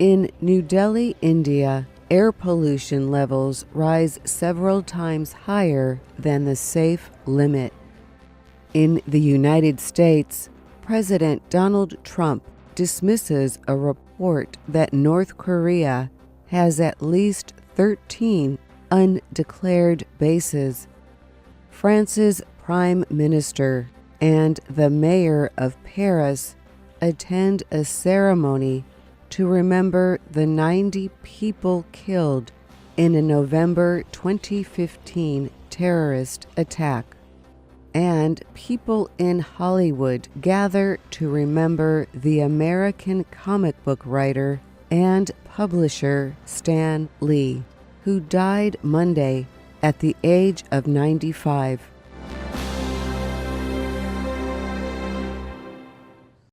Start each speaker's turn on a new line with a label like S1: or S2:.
S1: In New Delhi, India, air pollution levels rise several times higher than the safe limit. In the United States, President Donald Trump dismisses a report that North Korea has at least 13 undeclared bases. France's Prime Minister and the Mayor of Paris attend a ceremony to remember the 90 people killed in a November 2015 terrorist attack. And people in Hollywood gather to remember the American comic book writer and publisher Stan Lee, who died Monday at the age of 95.